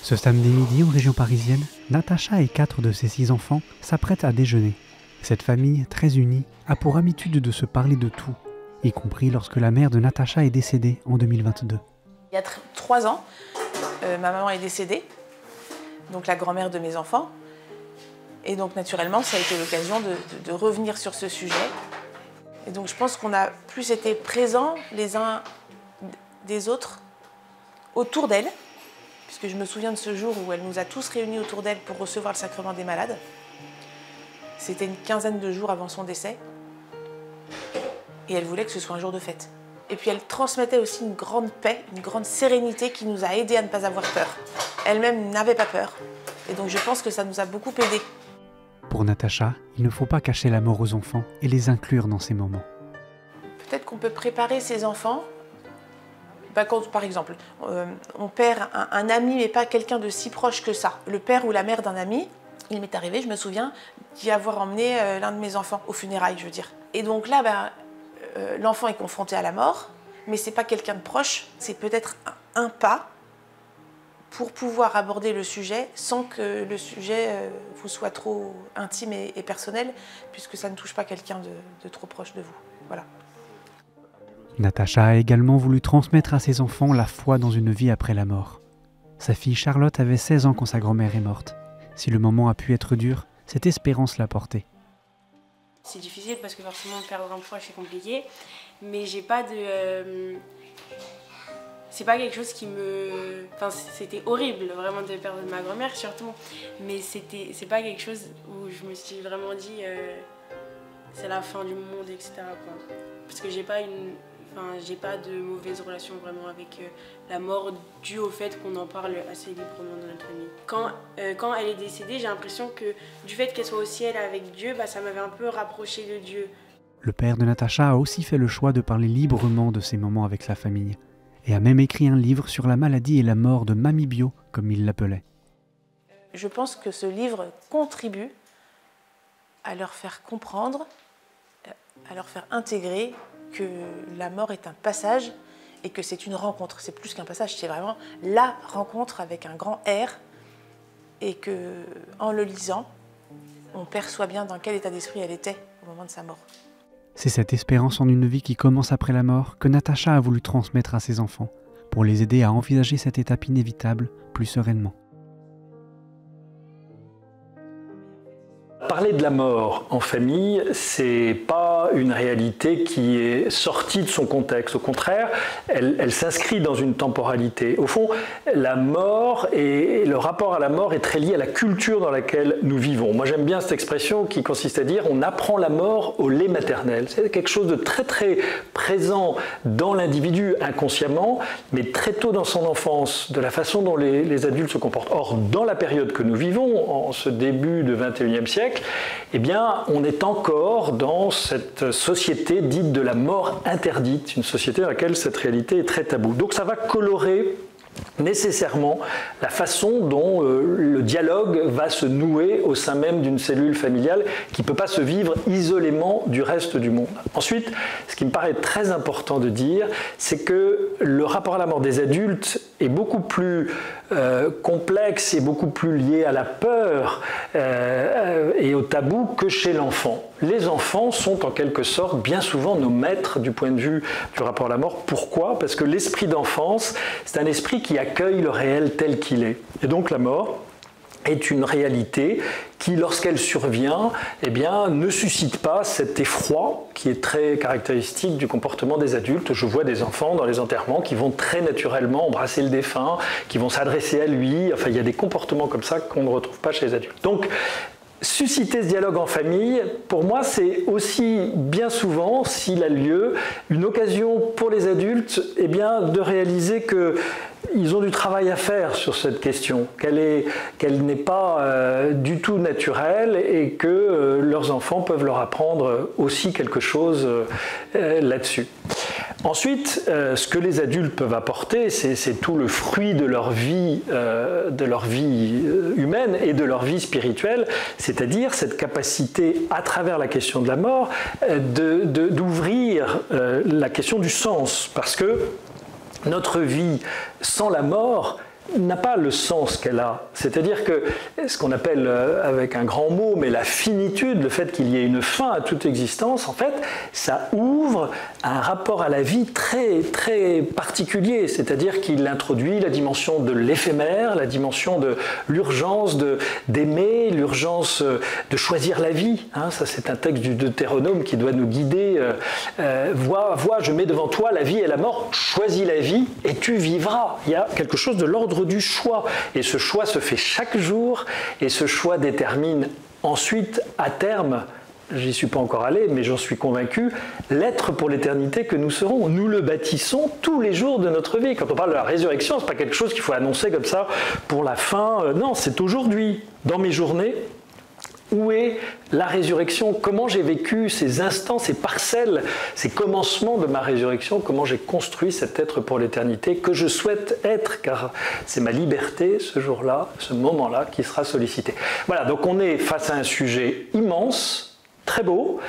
Ce samedi midi, en région parisienne, Natacha et 4 de ses 6 enfants s'apprêtent à déjeuner. Cette famille, très unie, a pour habitude de se parler de tout, y compris lorsque la mère de Natacha est décédée en 2022. Il y a 3 ans, ma maman est décédée, donc la grand-mère de mes enfants. Et donc naturellement, ça a été l'occasion de revenir sur ce sujet. Et donc je pense qu'on a plus été présents les uns des autres autour d'elle, puisque je me souviens de ce jour où elle nous a tous réunis autour d'elle pour recevoir le sacrement des malades. C'était une quinzaine de jours avant son décès. Et elle voulait que ce soit un jour de fête. Et puis elle transmettait aussi une grande paix, une grande sérénité qui nous a aidés à ne pas avoir peur. Elle-même n'avait pas peur. Et donc je pense que ça nous a beaucoup aidés. Pour Natacha, il ne faut pas cacher la mort aux enfants et les inclure dans ces moments. Peut-être qu'on peut préparer ses enfants. Quand, par exemple, on perd un ami, mais pas quelqu'un de si proche que ça. Le père ou la mère d'un ami, il m'est arrivé, je me souviens, d'y avoir emmené l'un de mes enfants aux funérailles, je veux dire. Et donc là, l'enfant est confronté à la mort, mais c'est pas quelqu'un de proche, c'est peut-être un pas pour pouvoir aborder le sujet sans que le sujet vous soit trop intime et personnel, puisque ça ne touche pas quelqu'un de trop proche de vous. Voilà. Natacha a également voulu transmettre à ses enfants la foi dans une vie après la mort. Sa fille Charlotte avait 16 ans quand sa grand-mère est morte. Si le moment a pu être dur, cette espérance l'a portée. C'est difficile parce que forcément perdre un proche c'est compliqué, mais j'ai pas de... C'est pas quelque chose qui me... Enfin, c'était horrible vraiment de perdre ma grand-mère surtout, mais c'est pas quelque chose où je me suis vraiment dit c'est la fin du monde, etc. quoi. Parce que j'ai pas de mauvaise relation vraiment avec la mort due au fait qu'on en parle assez librement dans notre famille. Quand elle est décédée, j'ai l'impression que du fait qu'elle soit au ciel avec Dieu, ça m'avait un peu rapproché de Dieu. Le père de Natacha a aussi fait le choix de parler librement de ses moments avec sa famille et a même écrit un livre sur la maladie et la mort de Mamie Bio, comme il l'appelait. Je pense que ce livre contribue à leur faire comprendre, à leur faire intégrer que la mort est un passage et que c'est une rencontre. C'est plus qu'un passage, c'est vraiment la rencontre avec un grand R et qu'en le lisant, on perçoit bien dans quel état d'esprit elle était au moment de sa mort. C'est cette espérance en une vie qui commence après la mort que Natacha a voulu transmettre à ses enfants pour les aider à envisager cette étape inévitable plus sereinement. Parler de la mort en famille, c'est pas une réalité qui est sortie de son contexte. Au contraire, elle s'inscrit dans une temporalité. Au fond, la mort et le rapport à la mort est très lié à la culture dans laquelle nous vivons. Moi, j'aime bien cette expression qui consiste à dire on apprend la mort au lait maternel. C'est quelque chose de très très présent dans l'individu inconsciemment, mais très tôt dans son enfance, de la façon dont les adultes se comportent. Or, dans la période que nous vivons, en ce début du XXIe siècle, eh bien, on est encore dans cette société dite de la mort interdite, une société dans laquelle cette réalité est très taboue. Donc ça va colorer nécessairement la façon dont le dialogue va se nouer au sein même d'une cellule familiale qui ne peut pas se vivre isolément du reste du monde. Ensuite, ce qui me paraît très important de dire, c'est que le rapport à la mort des adultes est beaucoup plus complexe et beaucoup plus lié à la peur et au tabou que chez l'enfant. Les enfants sont en quelque sorte bien souvent nos maîtres du point de vue du rapport à la mort. Pourquoi ? Parce que l'esprit d'enfance, c'est un esprit qui accueille le réel tel qu'il est. Et donc la mort est une réalité qui, lorsqu'elle survient, eh bien, ne suscite pas cet effroi qui est très caractéristique du comportement des adultes. Je vois des enfants dans les enterrements qui vont très naturellement embrasser le défunt, qui vont s'adresser à lui. Enfin, il y a des comportements comme ça qu'on ne retrouve pas chez les adultes. Donc, susciter ce dialogue en famille, pour moi, c'est aussi bien souvent, s'il a lieu, une occasion pour les adultes eh bien, de réaliser qu'ils ont du travail à faire sur cette question, qu'elle n'est pas du tout naturelle et que leurs enfants peuvent leur apprendre aussi quelque chose là-dessus. Ensuite, ce que les adultes peuvent apporter, c'est tout le fruit de leur vie humaine et de leur vie spirituelle, c'est-à-dire cette capacité, à travers la question de la mort, d'ouvrir la question du sens. Parce que notre vie sans la mort n'a pas le sens qu'elle a. C'est-à-dire que ce qu'on appelle avec un grand mot, mais la finitude, le fait qu'il y ait une fin à toute existence, en fait, ça ouvre un rapport à la vie très, très particulier. C'est-à-dire qu'il introduit la dimension de l'éphémère, la dimension de l'urgence d'aimer, l'urgence de choisir la vie. Hein, ça, c'est un texte du Deutéronome qui doit nous guider. Vois, je mets devant toi la vie et la mort, choisis la vie et tu vivras. Il y a quelque chose de l'ordre du choix. Et ce choix se fait chaque jour et ce choix détermine ensuite, à terme, j'y suis pas encore allé, mais j'en suis convaincu, l'être pour l'éternité que nous serons. Nous le bâtissons tous les jours de notre vie. Quand on parle de la résurrection, ce n'est pas quelque chose qu'il faut annoncer comme ça pour la fin. Non, c'est aujourd'hui, dans mes journées. Où est la résurrection? Comment j'ai vécu ces instants, ces parcelles, ces commencements de ma résurrection? Comment j'ai construit cet être pour l'éternité que je souhaite être? Car c'est ma liberté, ce jour-là, ce moment-là, qui sera sollicité. Voilà, donc on est face à un sujet immense, très beau,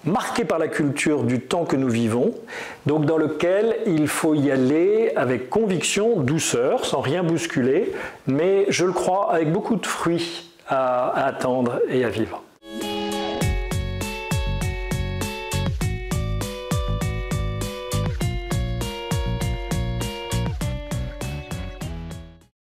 marqué par la culture du temps que nous vivons, donc dans lequel il faut y aller avec conviction, douceur, sans rien bousculer, mais je le crois avec beaucoup de fruits à attendre et à vivre.